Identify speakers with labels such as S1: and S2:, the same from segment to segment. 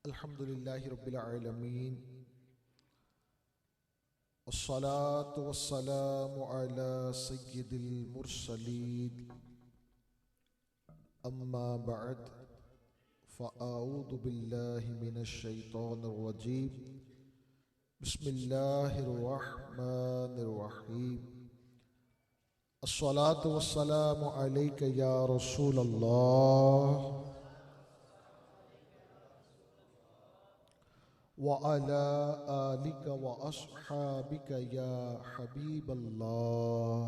S1: अल्हम्दुलिल्लाहि रब्बिल आलमीन वस्सलातु वस्सलामु अला सय्यिदिल मुरसलीन अम्मा बअद फ़अऊज़ु बिल्लाहि मिनश शैतानिर रजीम बिस्मिल्लाहिर रहमानिर रहीम अस्सलातु वस्सलामु अलैका या रसूलल्लाह व अला आलिका व अस्हाबिका या हबीबल्लाह।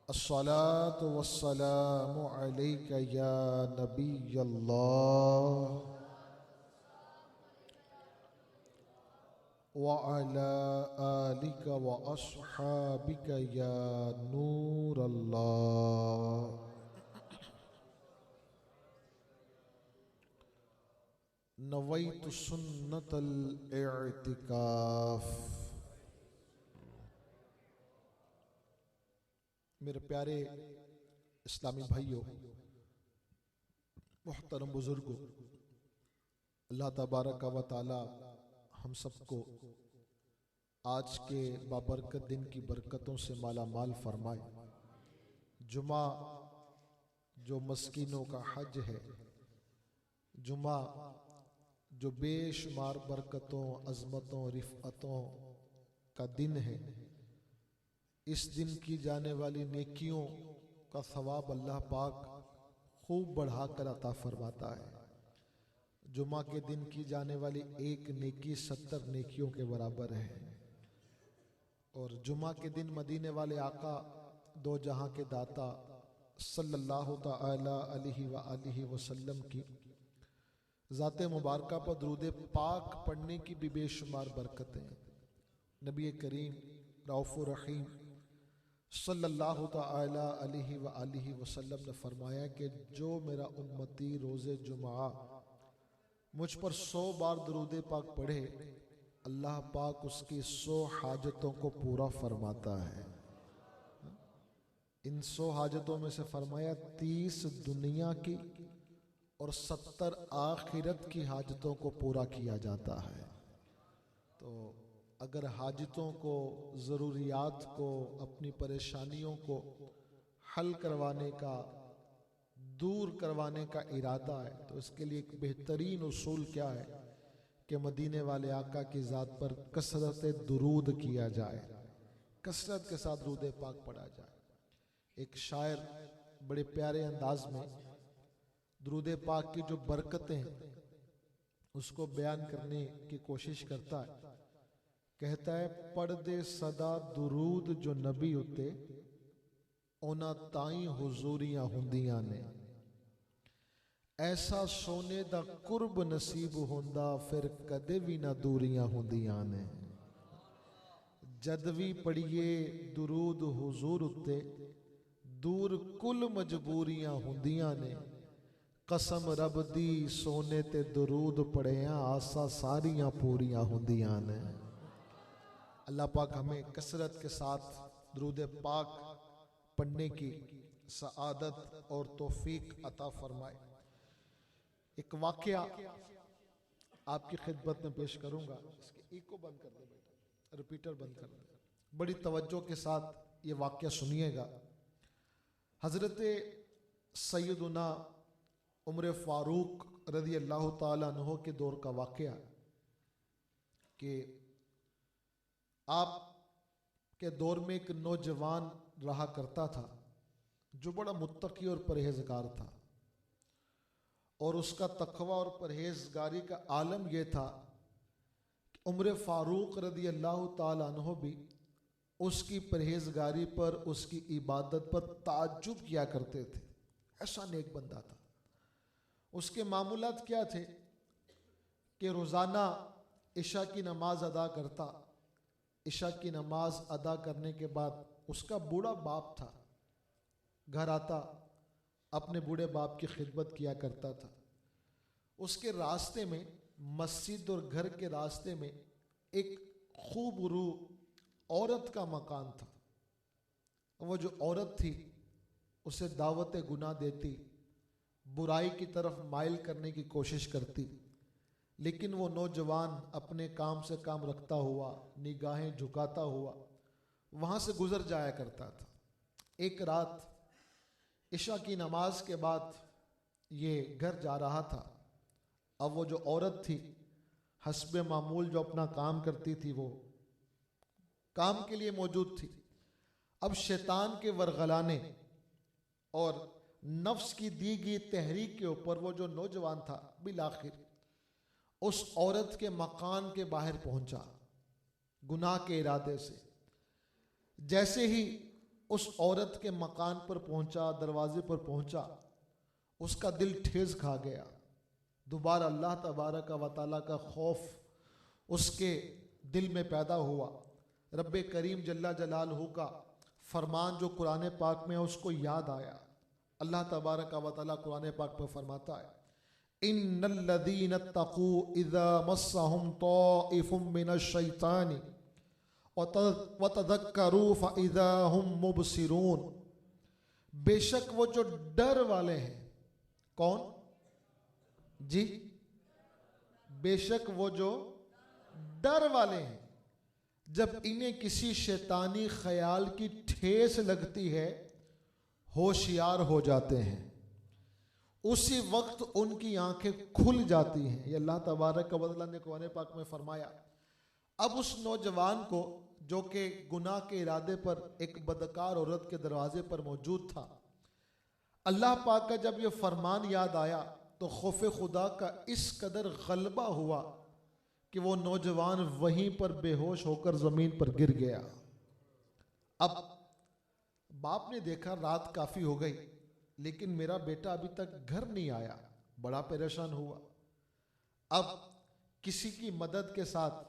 S1: अस्सलातु वस्सलामु अलैका या नबियल्लाह व अला आलिका व अस्हाबिका या नूरल्लाह। नवैतु सुन्नतल इअ्तिकाफ। मेरे प्यारे इस्लामी भाइयों, मुहतरम बुजुर्गों, अल्लाह तबारक व तआला हम सबको आज के बाबरकत दिन की बरकतों से माला माल फरमाए। जुमा जो मस्कीनों का हज है, जुमा जो बेशुमार बरकतों, अज़मतों, रिफ़अतों का दिन है, इस दिन की जाने वाली नेकियों का सवाब अल्लाह पाक खूब बढ़ा कर अता फरमाता है। जुमा के दिन की जाने वाली एक नेकी 70 नेकियों के बराबर है। और जुमा के दिन मदीने वाले आका, दो जहां के दाता सल्लल्लाहु तआला अलैहि व आलिहि वसल्लम की ज़ाते मुबारका पर दुरूद पाक पढ़ने की भी बेशुमार बरकतें। नबी करीम रऊफ़ुर रहीम सल्लल्लाहु तआला अलैहि व आलिहि वसल्लम ने फरमाया कि जो मेरा उम्मती रोज़े जुमा मुझ पर 100 बार दुरूद पाक पढ़े, अल्लाह पाक उसकी 100 हाजतों को पूरा फरमाता है। इन 100 हाजतों में से फरमाया 30 दुनिया की और 70 आखिरत की हाजतों को पूरा किया जाता है। तो अगर हाजतों को, ज़रूरियात को, अपनी परेशानियों को हल करवाने का, दूर करवाने का इरादा है, तो इसके लिए एक बेहतरीन उसूल क्या है कि मदीने वाले आका की ज़ात पर कसरत दुरूद किया जाए, कसरत के साथ दुरूद पाक पढ़ा जाए। एक शायर बड़े प्यारे अंदाज में दुरूद पाक की जो बरकतें हैं उसको बयान करने की कोशिश करता है। कहता है, पढ़ दे सदा दुरूद जो नबी उते, ओना ताई हुजूरियां हुंदियां ने। ऐसा सोने दा कुर्ब नसीब होंदा, फिर कदे भी ना दूरियां हुंदियां ने। जद भी पढ़िए दुरूद हुजूर उते, दूर कुल मजबूरियां हुंदियां ने। कसम रब दी सोने ते दुरूद पढ़िया, आसा सारियां पूरियां हुंदियां ने। अल्लाह पाक हमें कसरत के साथ दुरूद पाक पढ़ने की सआदत और तौफीक अता फरमाए। एक वाकया आपकी खिदमत में पेश करूंगा। इसके इको बंद कर दे बेटा, रिपीटर बंद कर दे। बड़ी तवज्जो के साथ ये वाकया सुनिएगा। हजरत सैयदुना उमर फारूक रज़ी अल्लाह ताला अन्हो के दौर का वाकया कि आप के दौर में एक नौजवान रहा करता था जो बड़ा मुत्तकी और परहेजगार था। और उसका तकवा और परहेजगारी का आलम यह था कि उमर फारूक रज़ी अल्लाह ताला अन्हो भी उसकी परहेजगारी पर, उसकी इबादत पर ताज्जुब किया करते थे। ऐसा नेक बंदा था। उसके मामूलात क्या थे कि रोज़ाना इशा की नमाज अदा करता। इशा की नमाज अदा करने के बाद उसका बूढ़ा बाप था, घर आता, अपने बूढ़े बाप की खिदमत किया करता था। उसके रास्ते में, मस्जिद और घर के रास्ते में एक खूबरू औरत का मकान था। वो जो औरत थी उसे दावत गुनाह देती, बुराई की तरफ माइल करने की कोशिश करती, लेकिन वो नौजवान अपने काम से काम रखता हुआ, निगाहें झुकाता हुआ वहाँ से गुजर जाया करता था। एक रात इशा की नमाज के बाद ये घर जा रहा था। अब वो जो औरत थी हस्बे मामूल जो अपना काम करती थी, वो काम के लिए मौजूद थी। अब शैतान के वरगलाने और नफ्स की दी गई तहरीक के ऊपर वो जो नौजवान था बिल आखिर उस औरत के मकान के बाहर पहुंचा गुनाह के इरादे से। जैसे ही उस औरत के मकान पर पहुंचा, दरवाजे पर पहुंचा, उसका दिल ठेस खा गया। दोबारा अल्लाह तबारक व तआला का खौफ उसके दिल में पैदा हुआ। रब्बे करीम जल्ला जलालहू का फरमान जो कुरान पाक में है उसको याद आया। अल्लाह तबारक व तआला कुरान पाक में फरमाता है, इन्नल्लज़ीना तक़ू इज़ा मस्सहुम ताइफुम मिनश्शैतानि वतज़क्करू फ़इज़ा हुम मुबसिरून। बेशक वो जो डर वाले हैं, कौन जी? बेशक वो जो डर वाले हैं, जब इन्हें किसी शैतानी ख्याल की ठेस लगती है होशियार हो जाते हैं, उसी वक्त उनकी आंखें खुल जाती हैं। ये अल्लाह तबारक व तआला ने कुरान पाक में फरमाया। अब उस नौजवान को जो कि गुनाह के इरादे पर एक बदकार औरत के दरवाजे पर मौजूद था, अल्लाह पाक का जब ये फरमान याद आया तो खौफ खुदा का इस कदर गलबा हुआ कि वो नौजवान वहीं पर बेहोश होकर ज़मीन पर गिर गया। अब बाप ने देखा रात काफ़ी हो गई, लेकिन मेरा बेटा अभी तक घर नहीं आया। बड़ा परेशान हुआ। अब किसी की मदद के साथ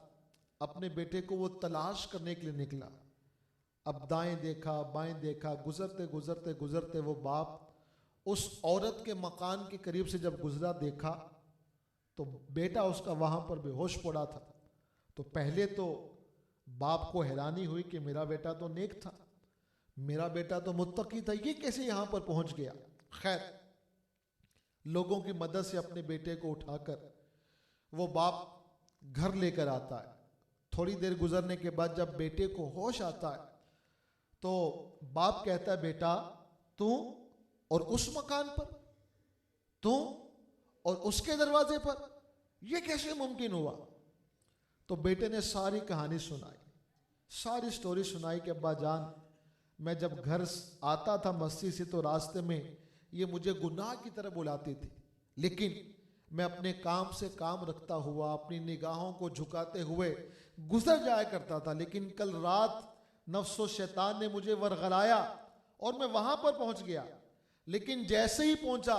S1: अपने बेटे को वो तलाश करने के लिए निकला। अब दाएं देखा, बाएं देखा, गुजरते गुजरते गुजरते वो बाप उस औरत के मकान के करीब से जब गुजरा, देखा तो बेटा उसका वहां पर बेहोश पड़ा था। तो पहले तो बाप को हैरानी हुई कि मेरा बेटा तो नेक था, मेरा बेटा तो मुत्तकी था, ये कैसे यहां पर पहुंच गया। खैर, लोगों की मदद से अपने बेटे को उठाकर वो बाप घर लेकर आता है। थोड़ी देर गुजरने के बाद जब बेटे को होश आता है तो बाप कहता है, बेटा तू और उस मकान पर, तू और उसके दरवाजे पर, यह कैसे मुमकिन हुआ। तो बेटे ने सारी कहानी सुनाई, सारी स्टोरी सुनाई कि अब्बा जान, मैं जब घर आता था मस्जिद से तो रास्ते में ये मुझे गुनाह की तरफ बुलाती थी, लेकिन मैं अपने काम से काम रखता हुआ, अपनी निगाहों को झुकाते हुए गुजर जाया करता था। लेकिन कल रात नफ्सो शैतान ने मुझे वरगलाया और मैं वहां पर पहुंच गया। लेकिन जैसे ही पहुंचा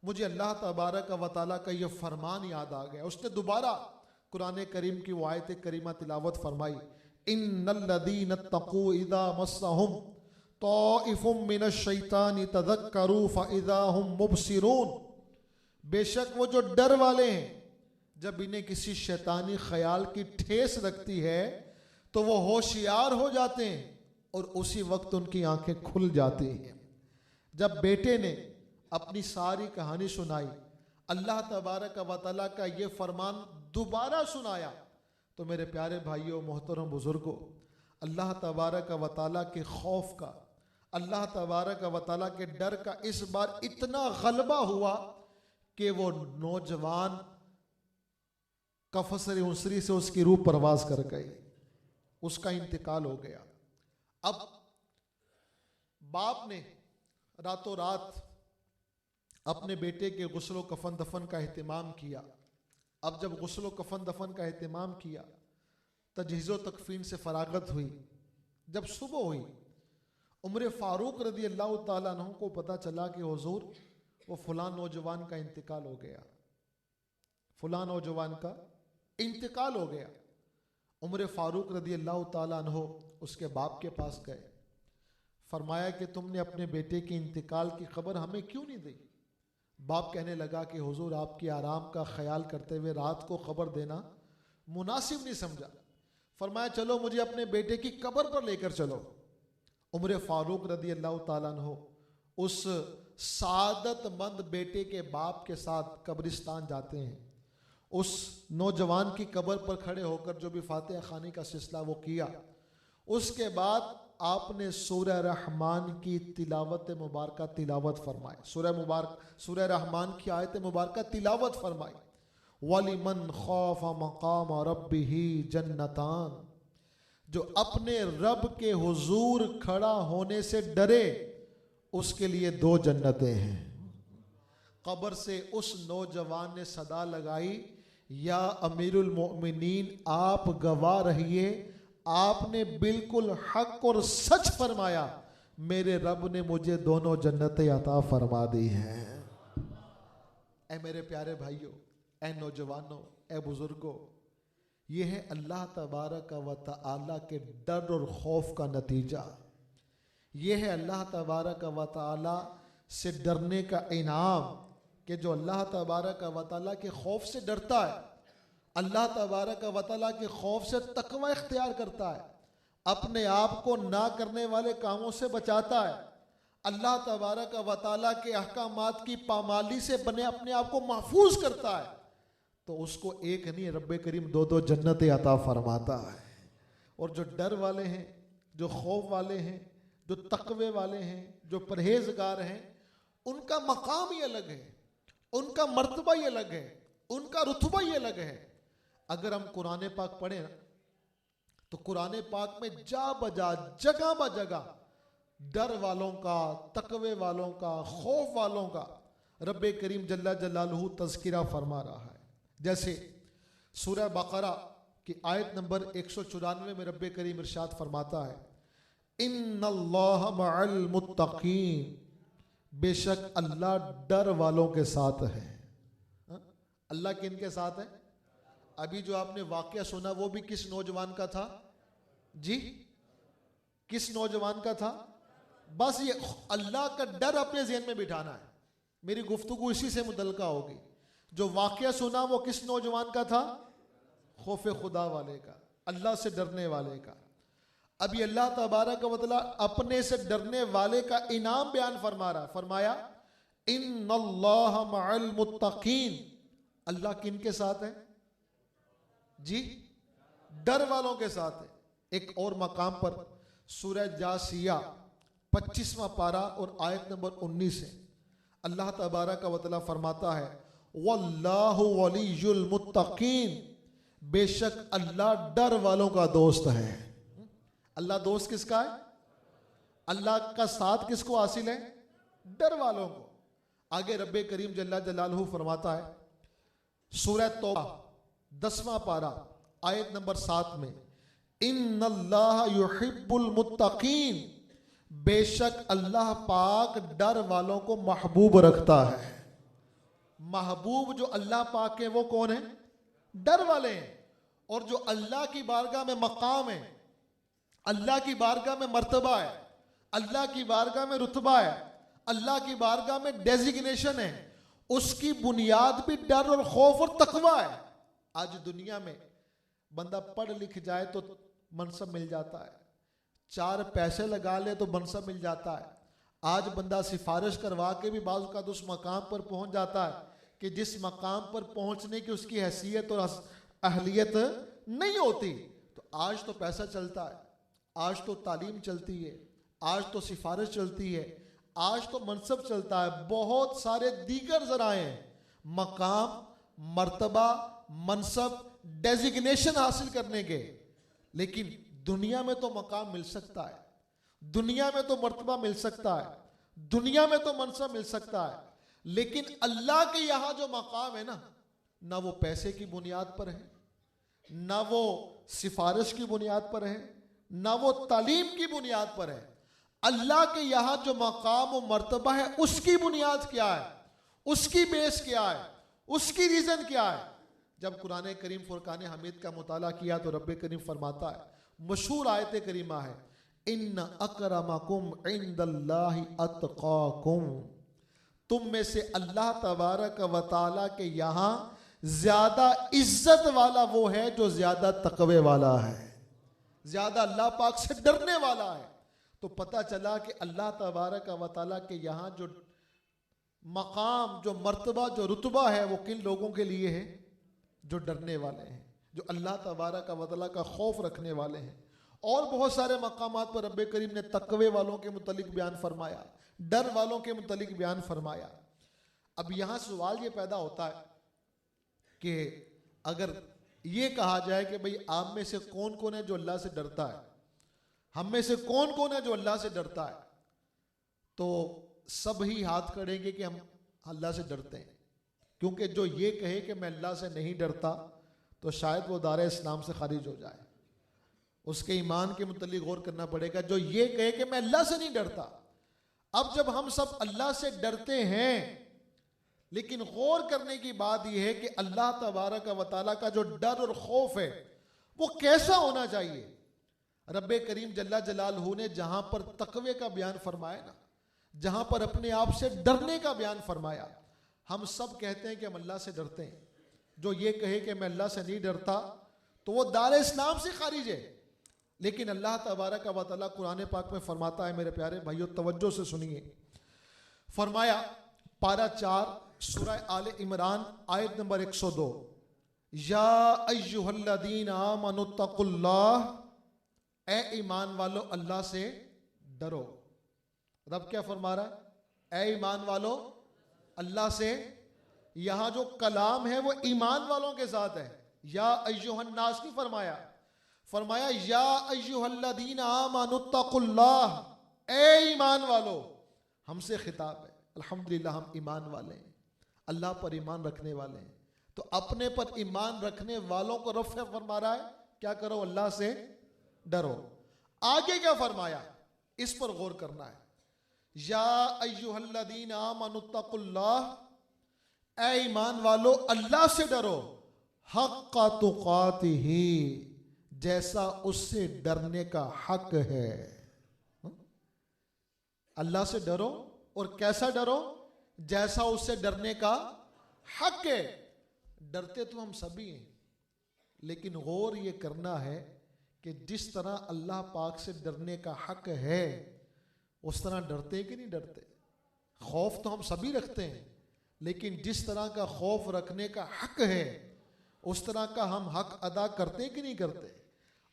S1: मुझे अल्लाह तबारक व तआला का यह फरमान याद आ गया। उसने दोबारा कुरान करीम की वो आयत करीमा तिलावत फरमाई, इन्नल्लज़ीना तक़ू इज़ा मस्सहुम ताइफुम मिनश्शैतानि तज़क्करू फ़इज़ा हुम मुबसिरून। बेशक वो जो डर वाले हैं, जब इन्हें किसी शैतानी ख्याल की ठेस लगती है तो वो होशियार हो जाते हैं और उसी वक्त उनकी आंखें खुल जाती हैं। जब बेटे ने अपनी सारी कहानी सुनाई, अल्लाह तबारक व तआला का ये फरमान दोबारा सुनाया, तो मेरे प्यारे भाइयों, मोहतरम बुजुर्गों, अल्लाह तबारक व तआला के खौफ का, अल्लाह तबारक व तआला के डर का इस बार इतना गलबा हुआ कि वो नौजवान कफसर उसरी से उसकी रूह परवाज कर गई, उसका इंतकाल हो गया। अब बाप ने रातों रात अपने बेटे के गुस्ल कफन दफन का एहतमाम किया। अब जब गुस्ल कफन दफन का एहतमाम किया, तजहीज़ो तकफीन से फरागत हुई। जब सुबह हुई, उमर फारूक रदी अल्लाह ताला अन्हु को पता चला कि हुजूर वो फलां नौजवान का इंतकाल हो गया, फलां नौजवान का इंतकाल हो गया। उमर फारूक रदी अल्लाह ताला अन्हु उसके बाप के पास गए, फरमाया कि तुमने अपने बेटे के इंतकाल की खबर हमें क्यों नहीं दी। बाप कहने लगा कि हुजूर आपके आराम का ख्याल करते हुए रात को खबर देना मुनासिब नहीं समझा। फरमाया चलो मुझे अपने बेटे की कब्र पर लेकर चलो। उमर फारूक रदी अल्लाह ताला अन्हु उस सादतमंद बेटे के बाप के साथ कब्रिस्तान जाते हैं, उस नौजवान की कब्र पर खड़े होकर जो भी फातिहा खानी का सिलसिला वो किया, उसके बाद आपने सूरह रहमान की तिलावत मुबारक तिलावत फरमाई। सूरह रहमान की आयत मुबारक तिलावत फरमाई। वलिमन खौफ मकाम रब्बिही जन्नतान, जो अपने रब के हुजूर खड़ा होने से डरे उसके लिए 2 जन्नतें हैं। कब्र से उस नौजवान ने सदा लगाई, या अमीरुल मोमिनीन आप गवाह रहिए, आपने बिल्कुल हक और सच फरमाया, मेरे रब ने मुझे दोनों जन्नतें अता फरमा दी हैं। ऐ मेरे प्यारे भाइयों, ऐ नौजवानों, ऐ बुजुर्गों, ये है अल्लाह तबारक व तआला के डर और खौफ का नतीजा। ये है अल्लाह तबारक व तआला से डरने का इनाम, कि जो अल्लाह तबारक व तआला के खौफ से डरता है, अल्लाह तबारक व तआला के खौफ से तकवा इख्तियार करता है, अपने आप को ना करने वाले कामों से बचाता है, अल्लाह तबारक व तआला के अहकामात की पामाली से बने अपने आप को महफूज करता है, तो उसको एक नहीं रब्बे करीम 2 जन्नतें अता फरमाता है। और जो डर वाले हैं, जो खौफ वाले हैं, जो तकवे वाले हैं, जो परहेजगार हैं, उनका मकाम ही अलग है, उनका मर्तबा ही अलग है, उनका रुतबा ही अलग है। अगर हम कुरान पाक पढ़े ना, तो कुरान पाक में जा बजा जगह ब जगह डर वालों का, तकवे वालों का, खौफ वालों का रब्बे करीम जल्ला जलालहू तज़किरा फरमा रहा है। जैसे सूरह बकरा की आयत नंबर 194 में रब्बे करीम इरशाद फरमाता है, इन्नल्लाह मअल मुत्तकीन, बेशक अल्लाह डर वालों के साथ है। अल्लाह किनके साथ है? अभी जो आपने वाकया सुना वो भी किस नौजवान का था जी? किस नौजवान का था? बस ये अल्लाह का डर अपने ज़हन में बिठाना है। मेरी गुफ्तगू इसी से मुतल्लिका होगी। जो वाकया सुना वो किस नौजवान का था? खौफ खुदा वाले का, अल्लाह से डरने वाले का। अभी अल्लाह तबारक व तआला अपने से डरने वाले का इनाम बयान फरमा रहा, फरमाया इन्नल्लाह मअल मुत्तकीन, अल्लाह किन के साथ है जी? डर वालों के साथ है। एक और मकाम पर सूरह जासिया 25वां पारा और आयत नंबर 19 है, अल्लाह तबारक व तआला फरमाता है वल्लाहु वलियुल मुत्तकीन, बेशक अल्लाह डर वालों का दोस्त है। अल्लाह दोस्त किसका है? अल्लाह का साथ किसको हासिल है? डर वालों को। आगे रब्बे करीम जल्ला जलालहू फरमाता है सूरह तौबा 10वां पारा आयत नंबर 7 में, इन्नल्लाह युहिब्बुल मुत्तकीन, बेशक अल्लाह पाक डर वालों को महबूब रखता है। महबूब जो अल्लाह पाक के वो कौन है? डर वाले हैं। और जो अल्लाह की बारगाह में मकाम है, अल्लाह की बारगाह में मर्तबा है, अल्लाह की बारगाह में रुतबा है, अल्लाह की बारगाह में डेजिग्नेशन है, उसकी बुनियाद भी डर और खौफ और तकवा है। आज दुनिया में बंदा पढ़ लिख जाए तो मनसब मिल जाता है, 4 पैसे लगा ले तो मनसब मिल जाता है। आज बंदा सिफारिश करवा के भी बाज़ औक़ात उस मकाम पर पहुंच जाता है कि जिस मकाम पर पहुंचने की उसकी हैसियत और अहलियत नहीं होती। तो आज तो पैसा चलता है, आज तो तालीम चलती है, आज तो सिफारिश चलती है, आज तो मनसब चलता है, बहुत सारे दीगर ज़राए हैं मकाम, मर्तबा, मनसब, डेजिग्नेशन हासिल करने के। लेकिन दुनिया में तो मकाम मिल सकता है, दुनिया में तो मर्तबा मिल सकता है, दुनिया में तो मनसब मिल सकता है, लेकिन अल्लाह के यहां जो मकाम है ना वो पैसे की बुनियाद पर है, ना वो सिफारिश की बुनियाद पर है, ना वो तालीम की बुनियाद पर है। अल्लाह के यहां जो मकाम और मर्तबा है उसकी बुनियाद क्या है, उसकी बेस क्या है, उसकी रीजन क्या है। जब कुरान करीम फुरकान हमीद का मुताला किया तो रब्बे करीम फरमाता है, मशहूर आयत करीमा है, इन्न अकरमकुम इंदल्लाहि अतकाकुम, तुम में से अल्लाह तबारक व तआला के यहाँ ज्यादा इज्जत वाला वो है जो ज्यादा तकवे वाला है, ज्यादा अल्लाह पाक से डरने वाला है। तो पता चला कि अल्लाह तबारक व तआला के यहाँ जो मकाम, जो मर्तबा, जो रुतबा है वो किन लोगों के लिए है? जो डरने वाले हैं, जो अल्लाह तबारक व तआला का खौफ रखने वाले हैं। और बहुत सारे मकामात पर रब्बे करीम ने तकवे वालों के मुतलिक बयान फरमाया, डर वालों के मुतलिक बयान फरमाया। अब यहाँ सवाल ये पैदा होता है कि अगर ये कहा जाए कि भाई आप में से कौन कौन है जो अल्लाह से डरता है, हम में से कौन कौन है जो अल्लाह से डरता है, तो सब ही हाथ करेंगे कि हम अल्लाह से डरते हैं। क्योंकि जो ये कहे कि मैं अल्लाह से नहीं डरता तो शायद वो दारे इस्लाम से खारिज हो जाए। उसके ईमान के मुतल्लिक गौर करना पड़ेगा। जो ये कहे कि मैं अल्लाह से नहीं डरता, अब जब हम सब अल्लाह से डरते हैं, लेकिन गौर करने की बात यह है कि अल्लाह तबारक व तआला का जो डर और खौफ है वो कैसा होना चाहिए। रब्बे करीम जल्ला जलालहू ने जहां पर तकवे का बयान फरमाया ना, जहां पर अपने आप से डरने का बयान फरमाया, हम सब कहते हैं कि हम अल्लाह से डरते हैं। जो ये कहे कि मैं अल्लाह से नहीं डरता तो वो दारे इस्लाम से खारिज है। लेकिन अल्लाह तबारक व तआला कुरान पाक में फरमाता है, मेरे प्यारे भाइयों तवज्जो से सुनिए, फरमाया पारा 4 सूरह आले इमरान आयत नंबर 102, या अय्युहल्लज़ीना आमनुत्तकुल्लाह, ए ईमान वालो अल्लाह से डरो। रब क्या फरमा रहा है? ए ईमान वालो अल्लाह से। यहां जो कलाम है वो ईमान वालों के साथ है। या अय्युहन्नास नहीं फरमाया, फरमाया या अय्युहल्लज़ीना आमनुत्तकुल्लाह, ए ईमान वालो, हमसे खिताब है। अल्हम्दुलिल्लाह हम ईमान वाले हैं, अल्लाह पर ईमान रखने वाले हैं। तो अपने पर ईमान रखने वालों को रफ़ फरमा रहा है, क्या करो? अल्लाह से डरो। आगे क्या फरमाया, इस पर गौर करना है। या अय्युहल्लज़ीना आमनुत्तकुल्लाह, ऐ ईमान वालो अल्लाह से डरो, हक़्क़ तुक़ातिही, जैसा उससे डरने का हक है। अल्लाह से डरो और कैसा डरो? जैसा उससे डरने का हक है। डरते तो हम सभी हैं, लेकिन गौर ये करना है कि जिस तरह अल्लाह पाक से डरने का हक है उस तरह डरते कि नहीं डरते। खौफ तो हम सभी रखते हैं, लेकिन जिस तरह का खौफ रखने का हक है उस तरह का हम हक अदा करते कि नहीं करते।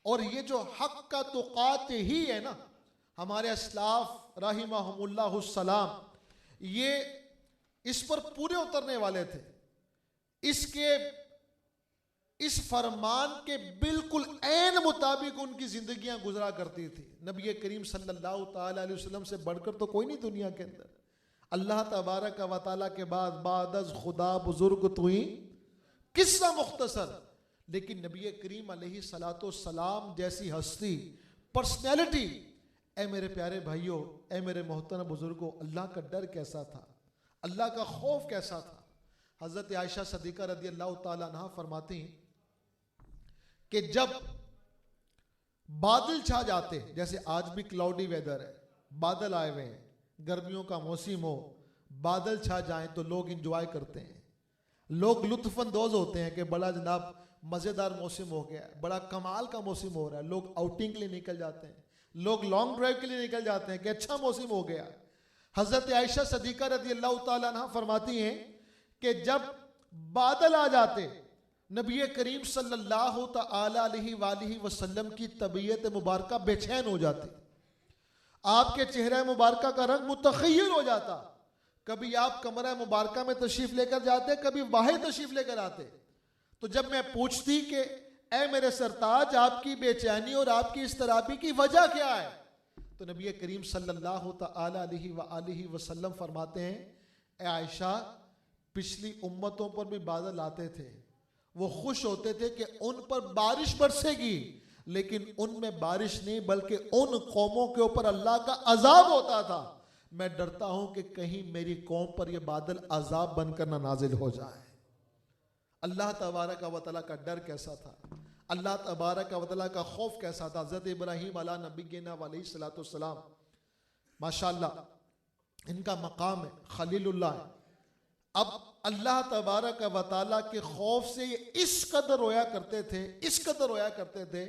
S1: और ये जो हक का तुक़ात ही है ना, हमारे अस्लाफ रहिमहुमुल्लाहुस्सलाम ये इस पर पूरे उतरने वाले थे। इसके इस फरमान के बिल्कुल ऐन मुताबिक उनकी जिंदगियां गुजरा करती थी। नबी करीम सल्लल्लाहु ताला अलैहि वसल्लम से बढ़कर तो कोई नहीं दुनिया के अंदर। अल्लाह तबारक व तआला के बाद बादज खुदा बुजुर्ग तुई, किस्सा मुख्तसर, लेकिन नबी करीम अलैहि सलातो सलाम जैसी हस्ती, पर्सनैलिटी, ए मेरे प्यारे भाइयों, ए मेरे मोहतरम बुजुर्गों, अल्लाह का डर कैसा था, अल्लाह का खौफ कैसा था। हजरत आयशा सदीका रदी अल्लाह ताला अन्हा फरमाती कि जब बादल छा जाते, जैसे आज भी क्लाउडी वेदर है, बादल आए हुए हैं, गर्मियों का मौसम हो, बादल छा जाएं तो लोग इंजॉय करते हैं, लोग लुत्फानंदोज होते हैं कि बड़ा जनाब मज़ेदार मौसम हो गया है, बड़ा कमाल का मौसम हो रहा है। लोग आउटिंग के लिए निकल जाते हैं, लोग लॉन्ग ड्राइव के लिए निकल जाते हैं कि अच्छा मौसम हो गया। हजरत आयशा सदीका रदी अल्लाह ताला अन्हा फरमाती हैं कि जब बादल आ जाते, नबी करीम सल्लल्लाहु तआला अलैहि वसल्लम की तबीयत मुबारका बेचैन हो जाती, आपके चेहरे मुबारका का रंग मुतखय्यर हो जाता। कभी आप कमरा मुबारका में तशरीफ लेकर जाते, कभी बाहर तशरीफ लेकर आते। तो जब मैं पूछती कि ऐ मेरे सरताज, आपकी बेचैनी और आपकी इस तराबी की वजह क्या है, तो नबी करीम सल्लल्लाहु तआला अलैहि वसल्लम फरमाते हैं, ऐ आयशा, पिछली उम्मतों पर भी बादल आते थे, वो खुश होते थे कि उन पर बारिश बरसेगी, लेकिन उनमें बारिश नहीं बल्कि उन कौमों के ऊपर अल्लाह का अजाब होता था। मैं डरता हूं कि कहीं मेरी कौम पर यह बादल अजाब बनकर ना नाजिल हो जाए। अल्लाह तबारक व तआला का डर कैसा था, अल्लाह तबारक व तआला का खौफ कैसा था। हज़रत इब्राहीम अला नबीना अलैहिस्सलाम, माशाअल्लाह इनका मकाम है, खलीलुल्लाह है। अब अल्लाह तबारक व तआला के खौफ से ये इस कदर रोया करते थे, इस कदर रोया करते थे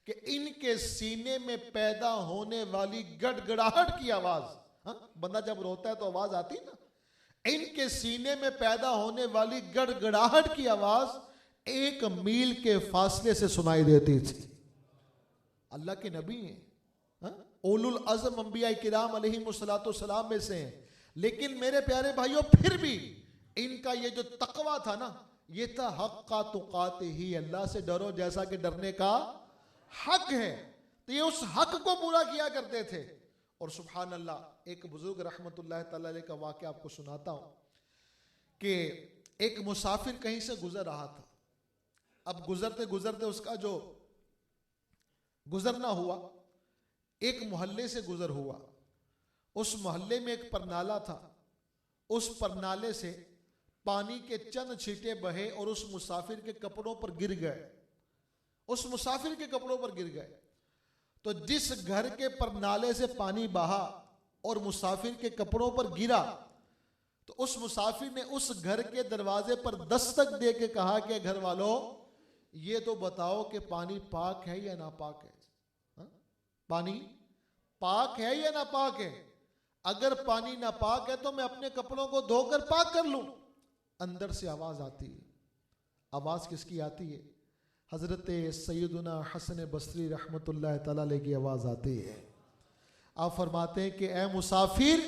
S1: कि इनके सीने में पैदा होने वाली गड़गड़ाहट की आवाज, बंदा जब रोता है तो आवाज आती ना, इनके सीने में पैदा होने वाली गड़गड़ाहट की आवाज 1 मील के फासले से सुनाई देती थी। अल्लाह के नबी हैं, उलुल अज़्म अंबिया किराम अलैहिमुस्सलातु वस्सलाम में से हैं, लेकिन मेरे प्यारे भाइयों फिर भी इनका ये जो तकवा था ना, ये था हक़्क़ा तुक़ाते ही, अल्लाह से डरो जैसा कि डरने का हक है। तो ये उस हक को पूरा किया करते थे। और सुभान अल्लाह, एक बुजुर्ग रहमतुल्लाह तआला अलैह का वाक़या आपको सुनाता हूं कि एक मुसाफिर कहीं से गुजर रहा था। अब गुजरते गुजरते उसका जो गुजरना हुआ, एक मोहल्ले से गुजर हुआ। उस मोहल्ले में एक परनाला था, उस परनाले से पानी के चंद छींटे बहे और उस मुसाफिर के कपड़ों पर गिर गए, उस मुसाफिर के कपड़ों पर गिर गए। तो जिस घर के परनाले से पानी बहा और मुसाफिर के कपड़ों पर गिरा, तो उस मुसाफिर ने उस घर के दरवाजे पर दस्तक दे के कहा कि घर वालों, ये तो बताओ कि पानी पाक है या नापाक है? पानी पाक है या नापाक है? अगर पानी नापाक है तो मैं अपने कपड़ों को धोकर पाक कर लूं। अंदर से आवाज आती है। आवाज किसकी आती है? हजरत सैयदना हसन बसरी रहमतुल्लाह तआला अलैह की आवाज आती है। आप फरमाते हैं कि ए मुसाफिर,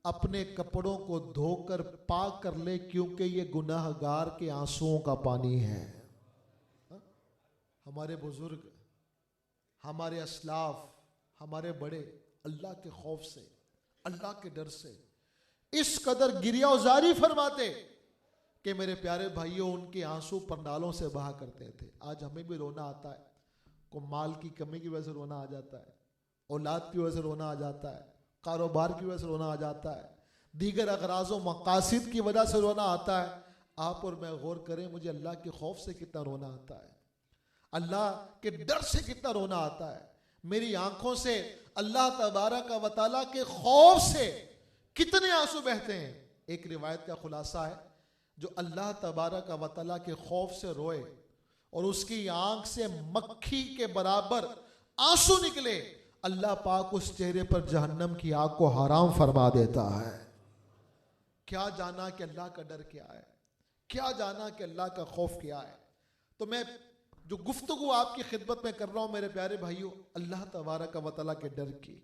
S1: अपने कपड़ों को धोकर पाक कर ले, क्योंकि ये गुनाहगार के आंसुओं का पानी है। हमारे बुजुर्ग, हमारे असलाफ, हमारे बड़े अल्लाह के खौफ से, अल्लाह के डर से इस कदर गिरियाजारी फरमाते कि मेरे प्यारे भाइयों, उनके आंसू पंडालों से बहा करते थे। आज हमें भी रोना आता है, को माल की कमी की वजह से रोना आ जाता है, औलाद की वजह से रोना आ जाता है, कारोबार की वजह से रोना आ जाता है, दीगर अगराज़ व मकासिद की वजह से रोना आता है। आप और मैं गौर करें, मुझे अल्लाह के खौफ से कितना रोना आता है, अल्लाह के डर से कितना रोना आता है। मेरी आंखों से अल्लाह तबारक व तआला के खौफ से कितने आंसू बहते हैं। एक रिवायत का खुलासा है, जो अल्लाह तबारक व तआला के खौफ से रोए और उसकी आंख से मक्खी के बराबर आंसू निकले, अल्लाह पाक उस चेहरे पर जहन्नम की आग को हराम फरमा देता है। क्या जाना कि अल्लाह का डर क्या है, क्या जाना कि अल्लाह का खौफ क्या है। तो मैं जो गुफ्तगू आपकी खिदमत में कर रहा हूं मेरे प्यारे भाइयों, अल्लाह तबारक व तआला के डर की,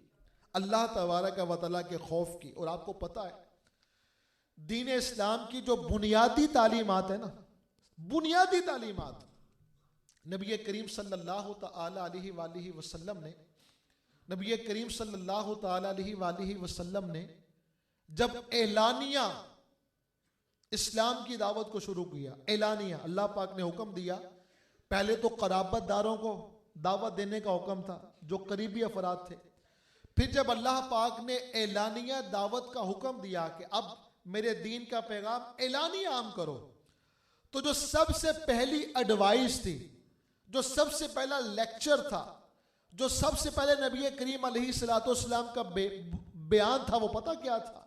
S1: अल्लाह तबारक व तआला के खौफ की। और आपको पता है, दीन इस्लाम की जो बुनियादी तालीमात है ना, बुनियादी तालीमात, नबी करीम सल्लल्लाहु तआला अलैहि वसल्लम ने, नबी करीम सल्लल्लाहु तआला अलैहि वसल्लम ने जब एलानिया इस्लाम की दावत को शुरू किया, एलानिया अल्लाह पाक ने हुक्म दिया। पहले तो क़राबतदारों को दावत देने का हुक्म था, जो करीबी अफराद थे। फिर जब अल्लाह पाक ने एलानिया दावत का हुक्म दिया कि अब मेरे दीन का पैगाम एलानिया आम करो, तो जो सबसे पहली एडवाइस थी, जो सबसे पहला लेक्चर था, जो सबसे पहले नबी करीम अलैहिस्सलाम का बयान था, वो पता क्या था?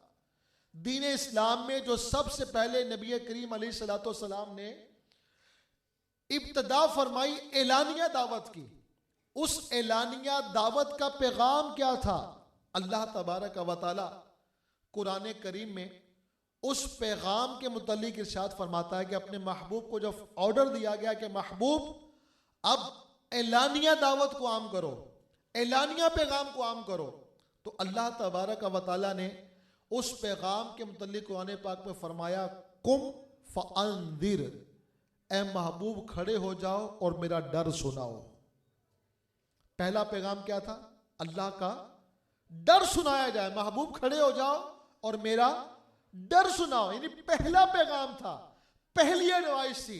S1: दीन इस्लाम में जो सबसे पहले नबी करीम अलैहिस्सलाम ने इब्तदा फरमाई एलानिया दावत की, उस एलानिया दावत का पैगाम क्या था? अल्लाह तबारक व तआला कुरान करीम में उस पैगाम के मुतल्लिक इरशाद फरमाता है कि अपने महबूब को जब ऑर्डर दिया गया कि महबूब अब एलानिया दावत को आम करो, एलानिया पैगाम को आम करो, तो अल्लाह तबारक व तआला ने उस पैगाम के मुतल्लिक कुरान पाक में फरमाया, कुम फअंदिर, ए महबूब खड़े हो जाओ और मेरा डर सुनाओ। पहला पैगाम क्या था? अल्लाह का डर सुनाया जाए, महबूब खड़े हो जाओ और मेरा डर सुनाओ, यानी पहला पैगाम था, पहली एडवाइस थी।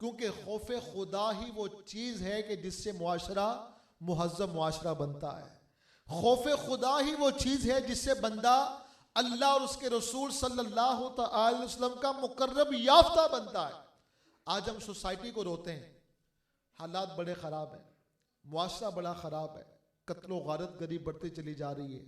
S1: क्योंकि खौफे खुदा ही वो चीज है कि जिससे मुआशरा मुहज्जम मुआशरा बनता है। खौफे खुदा ही वो चीज है जिससे बंदा अल्लाह और उसके रसूल सल्लल्लाहु अलैहि वसल्लम का मुकर्रब याफ्ता बनता है। आज हम सोसाइटी को रोते हैं, हालात बड़े ख़राब हैं, मुआशरा बड़ा ख़राब है, कत्लो गारत गरी बढ़ती चली जा रही है,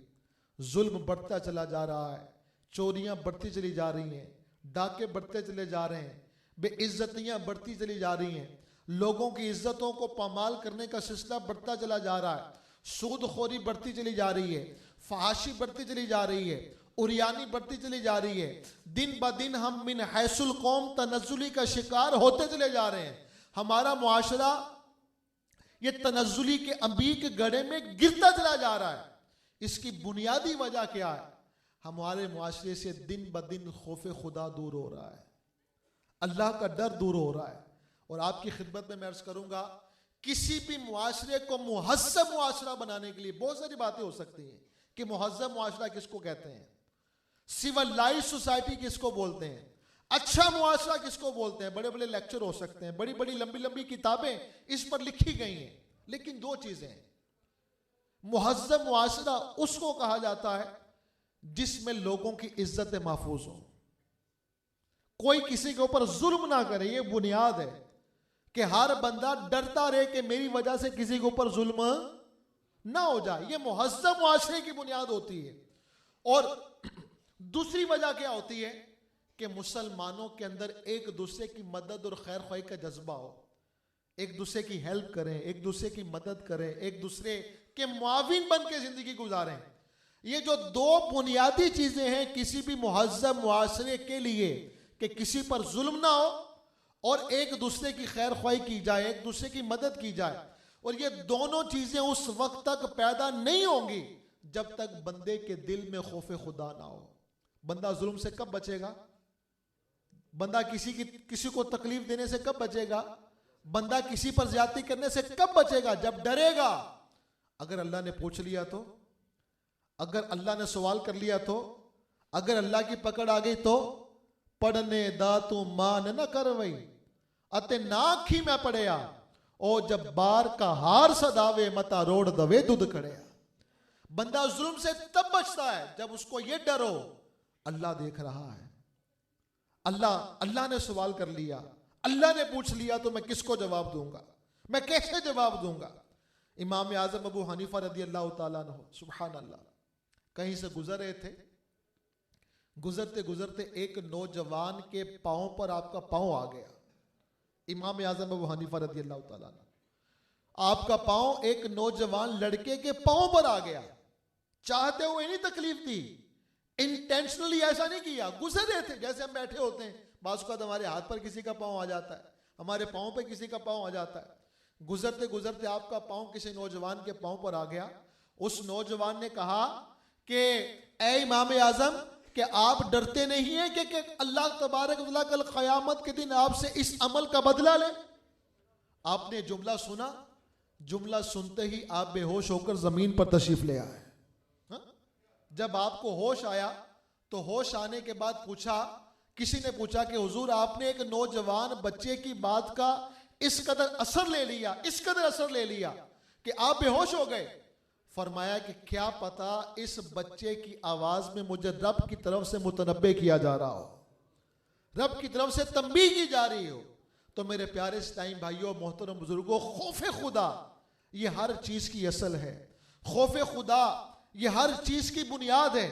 S1: जुल्म बढ़ता चला जा रहा है, चोरियां बढ़ती चली जा रही हैं, डाके बढ़ते चले जा रहे हैं, बेइज्जतियां बढ़ती चली जा रही हैं, लोगों की इज्जतों को पामाल करने का सिलसिला बढ़ता चला जा रहा है, सूदखोरी बढ़ती चली जा रही है, फहाशी बढ़ती चली जा रही है, उरियानी बढ़ती चली जा रही है। दिन ब दिन हम मिन हैसुल कौम तनज़्ज़ुली का शिकार होते चले जा रहे हैं। हमारा मुआशरा ये तनज़्ज़ुली के अंबी के गड्ढे में गिरता चला जा रहा है। इसकी बुनियादी वजह क्या है? हमारे मुआशरे से दिन ब दिन खौफ खुदा दूर हो रहा है, अल्लाह का डर दूर हो रहा है। और आपकी खिदमत में मैं अर्ज करूंगा, किसी भी मुआशरे को मुहज़्ज़ब मुआशरा बनाने के लिए बहुत सारी बातें हो सकती हैं कि मुहज़्ज़ब मुआशरा किसको कहते हैं, सिविलाइज्ड सोसाइटी किसको बोलते हैं, अच्छा मुआशरा किसको बोलते हैं। बड़े बड़े लेक्चर हो सकते हैं, बड़ी बड़ी लंबी लंबी किताबें इस पर लिखी गई हैं, लेकिन दो चीजें हैं। मुहज़्ज़ब मुआशरा उसको कहा जाता है जिसमें लोगों की इज्जत महफूज हो, कोई किसी के ऊपर जुल्म ना करे। ये बुनियाद है कि हर बंदा डरता रहे कि मेरी वजह से किसी के ऊपर जुल्म ना हो जाए। ये मुहज़्ज़ब मुआशरे की बुनियाद होती है। और दूसरी वजह क्या होती है कि मुसलमानों के अंदर एक दूसरे की मदद और खैर ख्वाही का जज्बा हो, एक दूसरे की हेल्प करें, एक दूसरे की मदद करें, एक दूसरे के मुआविन बन के जिंदगी गुजारें। ये जो दो बुनियादी चीजें हैं किसी भी मुहज़्ज़ब मुआशरे के लिए, कि किसी पर जुल्म ना हो और एक दूसरे की खैर ख्वाही की जाए, एक दूसरे की मदद की जाए। और ये दोनों चीजें उस वक्त तक पैदा नहीं होंगी जब तक बंदे के दिल में खौफ खुदा ना हो। बंदा जुल्म से कब बचेगा? बंदा किसी को तकलीफ देने से कब बचेगा? बंदा किसी पर ज्यादती करने से कब बचेगा? जब डरेगा। अगर अल्लाह ने पूछ लिया तो, अगर अल्लाह ने सवाल कर लिया तो, अगर अल्लाह की पकड़ आ गई तो पढ़ने दा तू मान न कर वही अते ना आखी मैं पढ़िया ओ जब बार का हार सदावे मता रोड दवे दूध कड़िया। बंदा जुल्म से तब बचता है जब उसको ये डर हो अल्लाह देख रहा है, अल्लाह ने सवाल कर लिया, अल्लाह ने पूछ लिया तो मैं किसको जवाब दूंगा, मैं कैसे जवाब दूंगा। इमाम आजम अबू हनीफा रदी अल्लाह तआला अन्हु सुभान अल्लाह कहीं से गुजर रहे थे। गुजरते गुजरते एक नौजवान के पांव पर आपका पांव आ गया। इमाम आजम अबू हनीफा रदी अल्लाह तआला अन्हु, आपका पांव एक नौजवान लड़के के पांव पर आ गया। चाहते हुए नहीं तकलीफ दी, इंटेंशनली ऐसा नहीं किया, गुजर रहे थे। जैसे हम बैठे होते हैं, बाज़ औक़ात हमारे हाथ पर किसी का पांव आ जाता है, हमारे पांव पे किसी का पांव आ जाता है। गुजरते गुजरते आपका पांव किसी नौजवान के पांव पर आ गया। उस नौजवान ने कहा कि ए इमाम आजम, कि आप डरते नहीं हैं कि अल्लाह तबारक व तआला कल क़यामत के दिन आपसे इस अमल का बदला ले। आपने जुमला सुना, जुमला सुनते ही आप बेहोश होकर जमीन पर तशरीफ ले आए। जब आपको होश आया तो होश आने के बाद पूछा, किसी ने पूछा कि हुजूर आपने एक नौजवान बच्चे की बात का इस कदर असर ले लिया, इस कदर असर ले लिया कि आप बेहोश हो गए। फरमाया कि क्या पता इस बच्चे की आवाज में मुझे रब की तरफ से मुतनब्बे किया जा रहा हो, रब की तरफ से तंबीह की जा रही हो। तो मेरे प्यारे इस्लामी भाइयों, मोहतरम बुजुर्गों, खौफ खुदा ये हर चीज की असल है। खौफ खुदा ये हर चीज की बुनियाद है।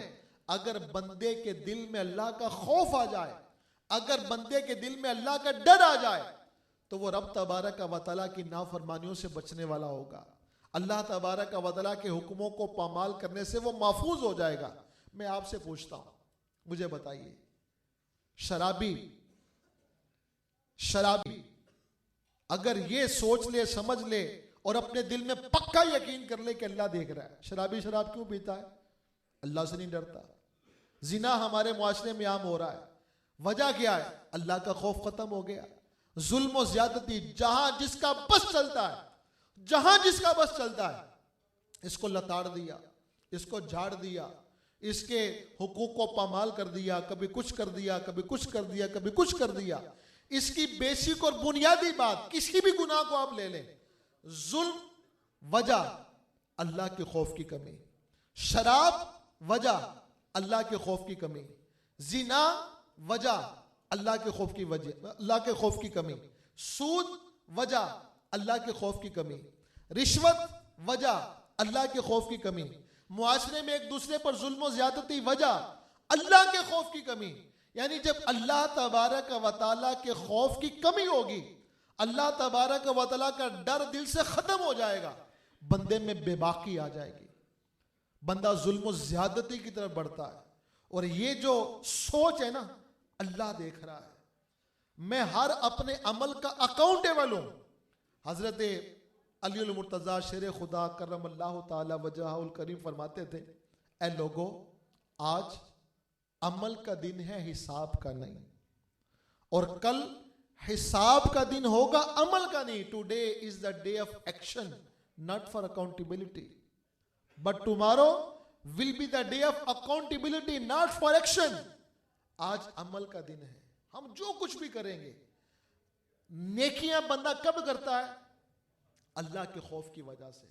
S1: अगर बंदे के दिल में अल्लाह का खौफ आ जाए, अगर बंदे के दिल में अल्लाह का डर आ जाए, तो वो रब तबारक व तआला की नाफरमानियों से बचने वाला होगा। अल्लाह तबारक व तआला के हुक्मों को पामाल करने से वो महफूज हो जाएगा। मैं आपसे पूछता हूं, मुझे बताइए, शराबी अगर ये सोच ले, समझ ले और अपने दिल में पक्का यकीन कर ले कि अल्लाह देख रहा है, शराबी शराब क्यों पीता है? अल्लाह से नहीं डरता। जिना हमारे मुआशरे में आम हो रहा है, वजह क्या है? अल्लाह का खौफ खत्म हो गया। जुल्म और ज्यादती जहां जिसका बस चलता है, जहां जिसका बस चलता है, इसको लताड़ दिया, इसको झाड़ दिया, इसके हुकूक को पामाल कर दिया, कभी कुछ कर दिया, कभी कुछ कर दिया, कभी कुछ कर दिया। इसकी बेसिक और बुनियादी बात, किसी भी गुनाह को आप ले लें, जुल्म वजह अल्लाह के खौफ की कमी, शराब वजह अल्लाह के खौफ की कमी, जिना वजह अल्लाह के खौफ की वजह, अल्लाह के खौफ की कमी, सूद वजह अल्लाह के खौफ की कमी, रिश्वत वजह अल्लाह के खौफ की कमी, मुआशरे में एक दूसरे पर जुल्म और ज्यादती वजह अल्लाह के खौफ की कमी। यानी जब अल्लाह तबारक व तआला के खौफ की कमी होगी, अल्लाह तबारक व तआला का डर दिल से खत्म हो जाएगा, बंदे में बेबाकी आ जाएगी, बंदा जुल्म और ज्यादती की तरफ बढ़ता है। और ये जो सोच है ना, अल्लाह देख रहा है, मैं हर अपने अमल का अकाउंटेबल हूं। हजरत अली मुर्तजा शेर खुदा करमल्लाहु ताला वजहुल करीम फरमाते थे, ए लोगो, आज अमल का दिन है, हिसाब का नहीं, और कल हिसाब का दिन होगा, अमल का नहीं। Today is the day of action, not for accountability, but tomorrow will be the day of accountability, not for action. आज अमल का दिन है, हम जो कुछ भी करेंगे। नेकियां बंदा कब करता है? अल्लाह के खौफ की वजह से।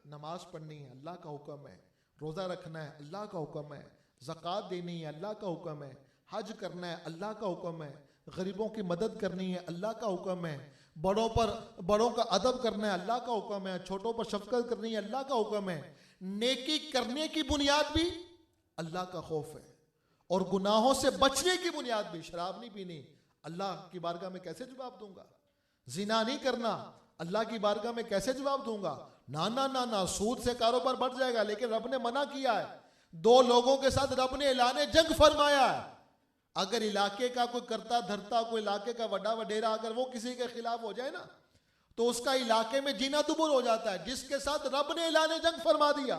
S1: नमाज पढ़नी है, अल्लाह का हुक्म है। रोजा रखना है, अल्लाह का हुक्म है। ज़कात देनी है, अल्लाह का हुक्म है। हज करना है, अल्लाह का हुक्म है। गरीबों की मदद करनी है, अल्लाह का हुक्म है। बड़ों का अदब करना है, अल्लाह का हुक्म है। छोटों पर शफकत करनी है, अल्लाह का हुक्म है। नेकी करने की बुनियाद भी अल्लाह का खौफ है, और गुनाहों से बचने की बुनियाद भी। शराब नहीं पीनी, अल्लाह की बारगाह में कैसे जवाब दूंगा? जिना नहीं करना, अल्लाह की बारगाह में कैसे जवाब दूंगा? ना ना ना ना, सूद से कारोबार बढ़ जाएगा, लेकिन रब ने मना किया है। दो लोगों के साथ रब ने ऐलाने जंग फरमाया है। अगर इलाके का कोई करता धरता, कोई इलाके का वड्डा वडेरा अगर वो किसी के खिलाफ हो जाए ना, तो उसका इलाके में जीना दुबुर हो जाता है। जिसके साथ रब ने ऐलाने जंग फरमा दिया,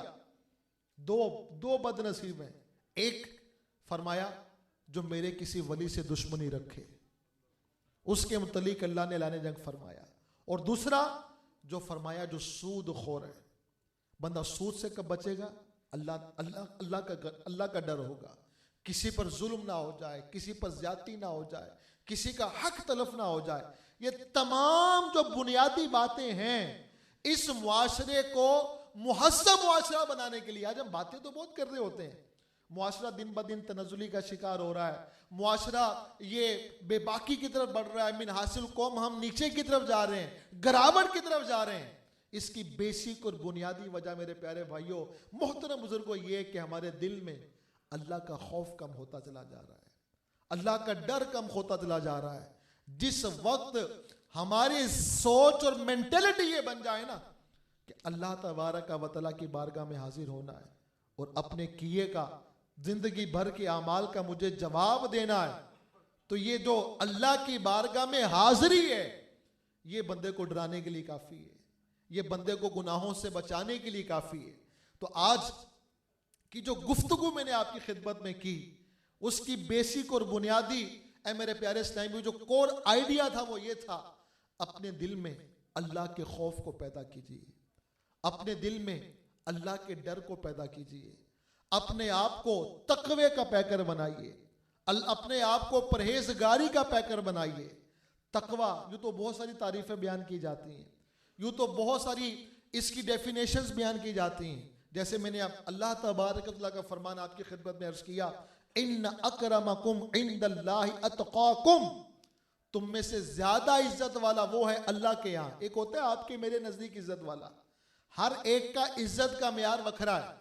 S1: दो बदनसीब हैं। एक फरमाया जो मेरे किसी वली से दुश्मनी रखे, उसके मुतलिक अल्लाह ने ऐलाने जंग फरमाया। और दूसरा जो फरमाया जो सूद खोर है, बंदा सूद से कब बचेगा? अल्लाह का डर होगा, किसी पर जुल्म ना हो जाए, किसी पर ज्यादती ना हो जाए, किसी का हक तलफ ना हो जाए। ये तमाम जो बुनियादी बातें हैं इस मुआशरे को मुहस्सब मुआशरा बनाने के लिए। आज हम बातें तो बहुत कर रहे होते हैं, मुआशरा दिन ब दिन तनज़ुली का शिकार हो रहा है, मुआशरा ये बेबाकी की तरफ बढ़ रहा है, मिन हासिल कौम हम नीचे की तरफ जा रहे हैं, गिरावट की तरफ जा रहे हैं। इसकी बेसिक और बुनियादी वजह मेरे प्यारे भाइयों, मोहतरम बुजुर्गों, ये कि हमारे दिल में अल्लाह का खौफ कम होता चला जा रहा है, अल्लाह का डर कम होता चला जा रहा है। जिस वक्त हमारी सोच और मेंटेलिटी ये बन जाए ना कि अल्लाह तबारक व तआला की बारगाह में हाजिर होना है और अपने किए का, जिंदगी भर के अमाल का मुझे जवाब देना है, तो ये जो अल्लाह की बारगाह में हाजिरी है, ये बंदे को डराने के लिए काफी है, ये बंदे को गुनाहों से बचाने के लिए काफी है। तो आज की जो गुफ्तगू मैंने आपकी खिदमत में की, उसकी बेसिक और बुनियादी, ऐ मेरे प्यारे इस्लामी, जो कोर आइडिया था वो ये था, अपने दिल में अल्लाह के खौफ को पैदा कीजिए, अपने दिल में अल्लाह के डर को पैदा कीजिए, अपने आप को तकवे का पैकर बनाइए, अपने आप को परहेजगारी का पैकर बनाइए। तकवा, यूं तो बहुत सारी तारीफें बयान की जाती हैं, यूं तो बहुत सारी इसकी डेफिनेशंस बयान की जाती हैं। जैसे मैंने अल्लाह तबारक व तआला का फरमान आपकी खिदमत में अर्ज किया, इन्न अकरमकुम इंदल्लाहि अतकाकुम, तुम में से ज्यादा इज्जत वाला वो है अल्लाह के यहाँ। एक होता है आपके मेरे नजदीक इज्जत वाला, हर एक का इज्जत का म्यार वखरा है,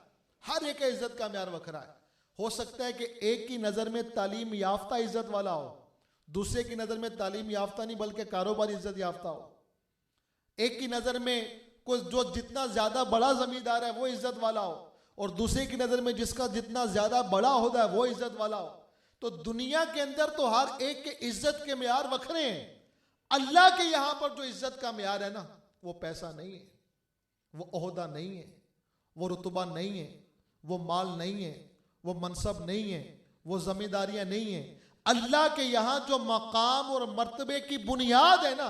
S1: हर एक का इज्जत का म्यार वखरा है। हो सकता है कि एक की नजर में तालीम याफ्ता इज्जत वाला हो, दूसरे की नजर में तालीम याफ्ता नहीं बल्कि कारोबार इज्जत याफ्ता हो। एक की नजर में कोई जो जितना ज्यादा बड़ा जमींदार है वो इज्जत वाला हो, और दूसरे की नजर में जिसका जितना ज्यादा बड़ा होता है वो इज्जत वाला हो। तो दुनिया के अंदर तो हर एक के इज्जत के म्यार वखरे हैं। अल्लाह के यहां पर जो इज्जत का म्यार है ना, वो पैसा नहीं है, वो ओहदा नहीं है, वो रुतबा नहीं है, वो माल नहीं है, वो मनसब नहीं है, वो जिम्मेदारियां नहीं है। अल्लाह के यहां जो मकाम और मर्तबे की बुनियाद है ना,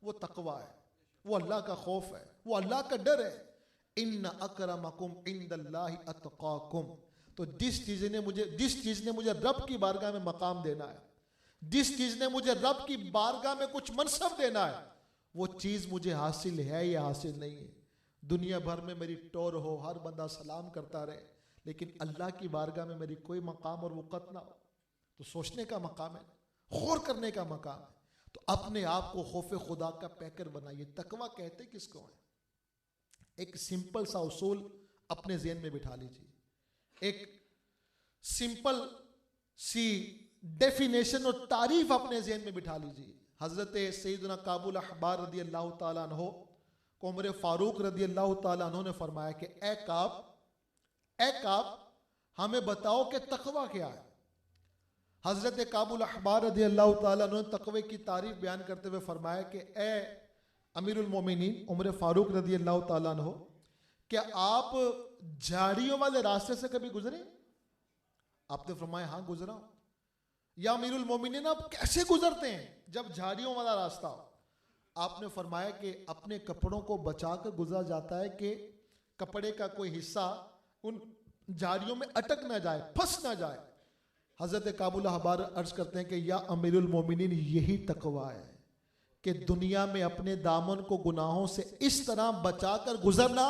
S1: वो तकवा है, वो अल्लाह का खौफ है, वो अल्लाह का डर है। इन्न अकरमकुम इंदल्लाहि अतकाकुम। तो जिस चीज ने मुझे रब की बारगाह में मकाम देना है, जिस चीज ने मुझे रब की बारगाह में कुछ मनसब देना है, वो चीज मुझे हासिल है या हासिल नहीं है। दुनिया भर में मेरी टोर हो, हर बंदा सलाम करता रहे, लेकिन अल्लाह की बारगाह में मेरी कोई मकाम और वक़्त ना हो, तो सोचने का मकाम है, गौर करने का मकाम है। तो अपने आप को खौफ खुदा का पैकर बनाइए। तकवा कहते किसको है? एक सिंपल सा उसूल अपने ज़हन में बिठा लीजिए, एक सिंपल सी डेफिनेशन और तारीफ अपने ज़हन में बिठा लीजिए। हजरत सैयदना काबुल अहबार रदी अल्लाह ताला अन्हो को उमर फारूक रदी अल्लाह ताला अन्हो ने फरमाया कि ए काब, हमें बताओ कि तकवा क्या है। हजरत काबुल अहबार रज़ी अल्लाह ताला अन्हु ने तकवे की तारीफ बयान करते हुए फरमाया कि ए अमीरुल मोमिनीन उमर फारूक रज़ी अल्लाह ताला अन्हु, क्या आप झाड़ियों वाले रास्ते से कभी गुजरे? आपने फरमाया हाँ गुजरा हूं। या अमीरुल मोमिनीन आप कैसे गुजरते हैं जब झाड़ियों वाला रास्ता हो? आपने फरमाया कि अपने कपड़ों को बचाकर गुजरा जाता है कि कपड़े का कोई हिस्सा उन झाड़ियों में अटक ना जाए, फंस ना जाए। हजरत काबुल अहबार अर्ज करते हैं कि या अमीरुल मोमिनीन, यही तकवा है कि दुनिया में अपने दामन को गुनाहों से इस तरह बचाकर गुजरना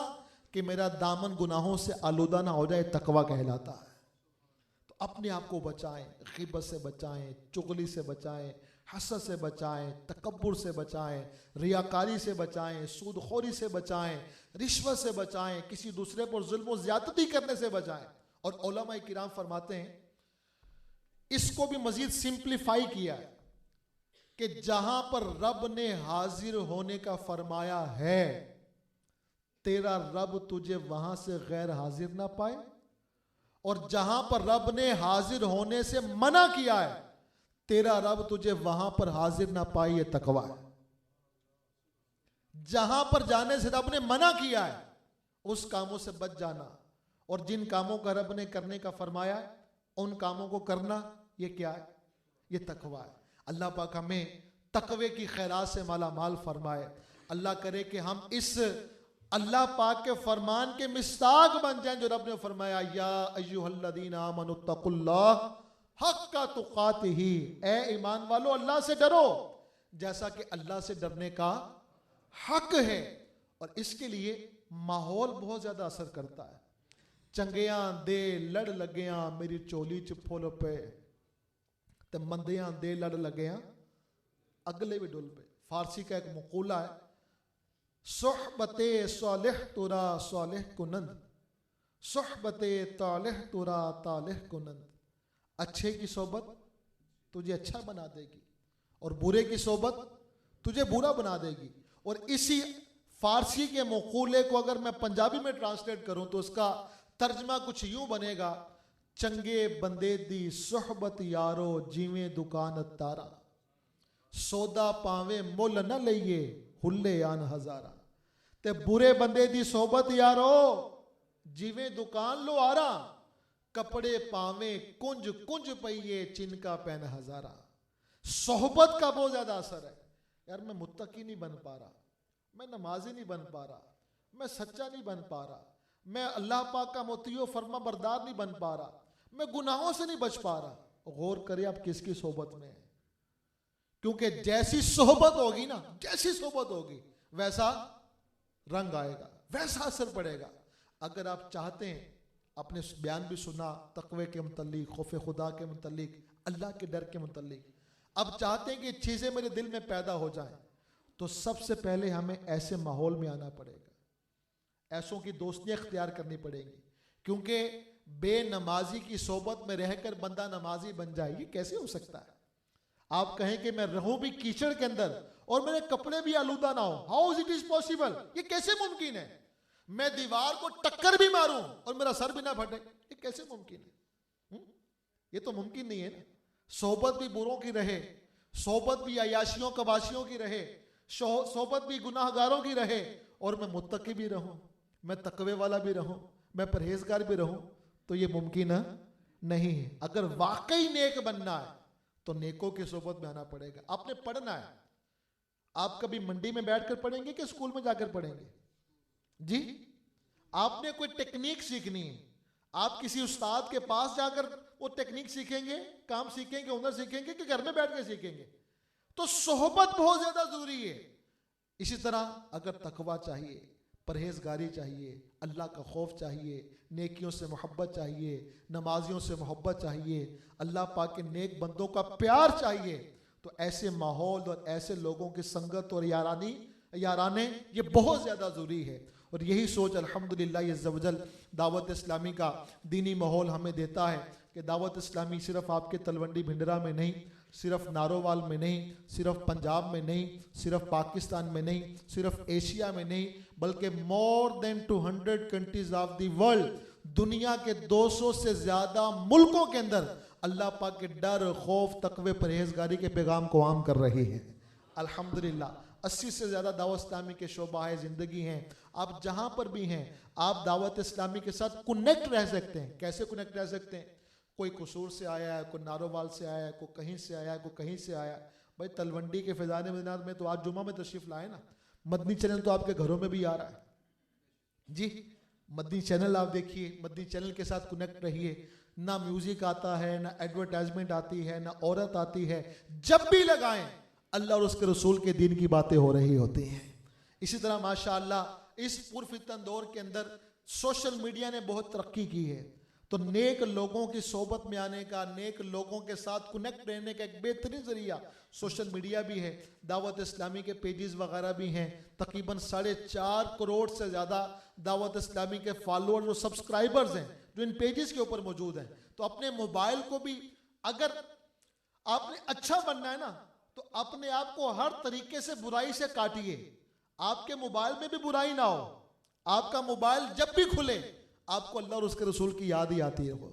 S1: कि मेरा दामन गुनाहों से आलूदा ना हो जाए, तकवा कहलाता है। तो अपने आप को बचाएं, ग़ीबत से बचाएं, चुगली से बचाएं, हसद से बचाएं, तकब्बुर से बचाएं, रियाकारी से बचाएं, सूदखोरी से बचाएं, रिश्वत से बचाएं, किसी दूसरे पर जुल्म और ज़्यादती करने से बचाएं। और उलमा किराम फरमाते हैं, इसको भी मजीद सिंप्लीफाई किया है कि जहां पर रब ने हाजिर होने का फरमाया है, तेरा रब तुझे वहां से गैर हाजिर ना पाए, और जहां पर रब ने हाजिर होने से मना किया है, तेरा रब तुझे वहां पर हाजिर ना पाए, ये तकवा है। जहां पर जाने से रब ने मना किया है उस कामों से बच जाना, और जिन कामों का रब ने करने का फरमाया है उन कामों को करना, ये क्या है? ये तकवा है। अल्लाह पाक हमें तकवे की खैरात से माला माल फरमाए। अल्लाह करे कि हम इस अल्लाह पाक के फरमान के मिस्ताक बन जाएं जो रब ने फरमाया, या अय्युहल्लज़ीना आमनुत्तकुल्लाह हक्का तुकातिही, ए ईमान वालो अल्लाह से डरो जैसा कि अल्लाह से डरने का हक है। और इसके लिए माहौल बहुत ज्यादा असर करता है। चंगियां दे लड़ लगियां मेरी चोली च फुल पे, ते मंदियां दे लड़ लगियां अगले भी डुल पे। फारसी का एक मकूला है, सोहबते सालिह तुरा सालिह कुनंद, सोहबते तालिह तुरा तालिह कुनंद। अच्छे की सोबत तुझे अच्छा बना देगी और बुरे की सोबत तुझे बुरा बना देगी। और इसी फारसी के मकूले को अगर मैं पंजाबी में ट्रांसलेट करूं तो उसका तर्जमा कुछ यूं बनेगा, चंगे बंदे दी सोहबत यारो जिवें दुकान तारा, सौदा पावे मुल न लइए हुल्ले आन हजारा। ते बुरे बंदे दी सोहबत यारो जिवें दुकान लो आरा, कपड़े पावे कुंज कुंज पइए चिनका पहन हजारा। सोहबत का बहुत ज्यादा असर है। यार मैं मुत्तकी नहीं बन पा रहा, मैं नमाजी नहीं बन पा रहा, मैं सच्चा नहीं बन पा रहा, मैं अल्लाह पाक का मुतियो फरमा बरदार नहीं बन पा रहा, मैं गुनाहों से नहीं बच पा रहा। गौर करिए आप किसकी सोहबत में है, क्योंकि जैसी सोहबत होगी ना, जैसी सोहबत होगी वैसा रंग आएगा, वैसा असर पड़ेगा। अगर आप चाहते हैं, अपने बयान भी सुना तकवे के मुतल्लिक, खौफ खुदा के मुतल्लिक, अल्लाह के डर के मुतल्लिक, अब चाहते हैं कि चीजें मेरे दिल में पैदा हो जाएं, तो सबसे पहले हमें ऐसे माहौल में आना पड़ेगा, ऐसों की दोस्तियां इख्तियार करनी पड़ेगी। क्योंकि बेनमाजी की सोबत में रहकर बंदा नमाजी बन जाए, ये कैसे हो सकता है? आप कहें कि मैं रहूं भी कीचड़ के अंदर और मेरे कपड़े भी आलूदा ना हो, how is it is possible? ये कैसे मुमकिन है? मैं दीवार को टक्कर भी मारूं और मेरा सर भी ना फटे, ये कैसे मुमकिन है? ये तो मुमकिन नहीं है ना। सोबत भी बुरों की रहे, सोबत भी अयाशियों कबाशियों की रहे, सोबत भी गुनाहगारों की रहे, और मैं मुत्तकी भी रहूं, मैं तकवे वाला भी रहूं, मैं परहेजगार भी रहूं, तो ये मुमकिन नहीं है। अगर वाकई नेक बनना है तो नेकों की सोबत में आना पड़ेगा। आपने पढ़ना है, आप कभी मंडी में बैठकर पढ़ेंगे कि स्कूल में जाकर पढ़ेंगे? जी, आपने कोई टेक्निक सीखनी है, आप किसी उस्ताद के पास जाकर वो टेक्निक सीखेंगे, काम सीखेंगे, हुनर सीखेंगे, कि घर में बैठ के सीखेंगे? तो सोहबत बहुत ज्यादा जरूरी है। इसी तरह अगर तकवा चाहिए, परहेजगारी चाहिए, अल्लाह का खौफ चाहिए, नेकियों से मोहब्बत चाहिए, नमाजियों से मोहब्बत चाहिए, अल्लाह पाक के नेक बंदों का प्यार चाहिए, तो ऐसे माहौल और ऐसे लोगों की संगत और याराने ये बहुत ज़्यादा ज़रूरी है। और यही सोच अल्हम्दुलिल्लाह ये ज़वजल दावत इस्लामी का दीनी माहौल हमें देता है कि दावत इस्लामी सिर्फ आपके तलवंडी भिंडरा में नहीं, सिर्फ नारोवाल में नहीं, सिर्फ पंजाब में नहीं, सिर्फ पाकिस्तान में नहीं, सिर्फ एशिया में नहीं, बल्कि more than 200 countries of the world, दुनिया के 200 से ज़्यादा मुल्कों के अंदर अल्लाह पाक के डर, खौफ, तकवे, परहेजगारी के पैगाम को आम कर रही है। अल्हम्दुलिल्लाह 80 से ज़्यादा दावत इस्लामी के शोबा है, ज़िंदगी हैं। आप जहाँ पर भी हैं आप दावत इस्लामी के साथ कनेक्ट रह सकते हैं। कैसे कनेक्ट रह सकते हैं? कोई कसूर से आया है, कोई नारोवाल से आया है, कोई कहीं से आया है, कोई कहीं से आया है। भाई तलवंडी के फैज़ान मदीनात में तो आज जुमा में तशरीफ़ लाए ना। मदनी चैनल तो आपके घरों में भी आ रहा है जी। मदनी चैनल आप देखिए, मदनी चैनल के साथ कनेक्ट रहिए। ना म्यूजिक आता है, ना एडवर्टाइजमेंट आती है, ना औरत आती है। जब भी लगाएं अल्लाह और उसके रसूल के दीन की बातें हो रही होती हैं। इसी तरह माशाअल्लाह इस पुरफितन दौर के अंदर सोशल मीडिया ने बहुत तरक्की की है। तो नेक लोगों की सोबत में आने का, नेक लोगों के साथ कनेक्ट रहने का एक बेहतरीन जरिया सोशल मीडिया भी है। दावत इस्लामी के पेजेस वगैरह भी हैं। तकरीबन 4.5 करोड़ से ज़्यादा दावत इस्लामी के फॉलोअर्स और सब्सक्राइबर्स हैं जो इन पेजेस के ऊपर मौजूद हैं। तो अपने मोबाइल को भी अगर आपने अच्छा बनना है ना तो अपने आप को हर तरीके से बुराई से काटिए। आपके मोबाइल में भी बुराई ना हो। आपका मोबाइल जब भी खुले आपको अल्लाह और उसके रसूल की याद ही आती है। वो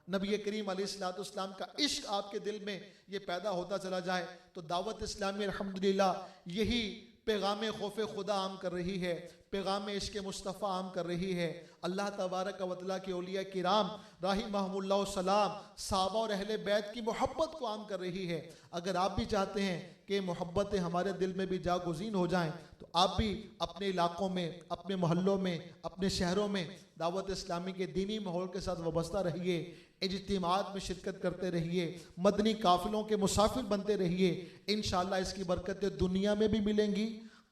S1: नबी करीम अलैहिस्सलाम का इश्क आपके दिल में ये पैदा होता चला जाए तो दावत इस्लामी अल्हम्दुलिल्लाह यही पैगाम खौफ खुदा आम कर रही है, पैगाम इश्क मुस्तफ़ा आम कर रही है। अल्लाह तबारक व तआला के औलिया किराम राहिमहुमुल्लाह सलाम, सहाबा और अहले बैत की मोहब्बत को आम कर रही है। अगर आप भी चाहते हैं कि मोहब्बतें हमारे दिल में भी जागुज़ीन हो जाएं तो आप भी अपने इलाकों में, अपने मोहल्लों में, अपने शहरों में दावत इस्लामी के दीनी माहौल के साथ वाबस्ता रहिए। इज्तिमात में शिरकत करते रहिए, मदनी काफिलों के मुसाफिर बनते रहिए। इंशाअल्लाह इसकी बरकतें दुनिया में भी मिलेंगी,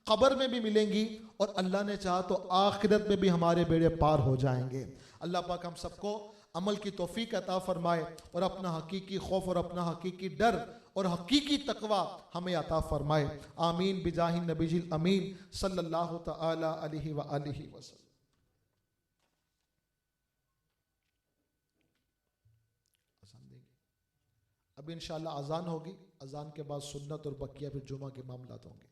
S1: कब्र में भी मिलेंगी और अल्लाह ने चाहा तो आखिरत में भी हमारे बेड़े पार हो जाएंगे। अल्लाह पाक हम सबको अमल की तौफीक अता फरमाए और अपना हकीकी खौफ और अपना हकीकी डर और हकीकी तकवा हमें अता फरमाए। आमीन बिजाहि नबीजिल अमीन सल्लल्लाहु तआला अलैहि व आलिहि वसल्लम। अब इंशाअल्लाह अजान होगी, अजान के बाद सुन्नत और बकिया फिर जुमा के मामलात होंगे।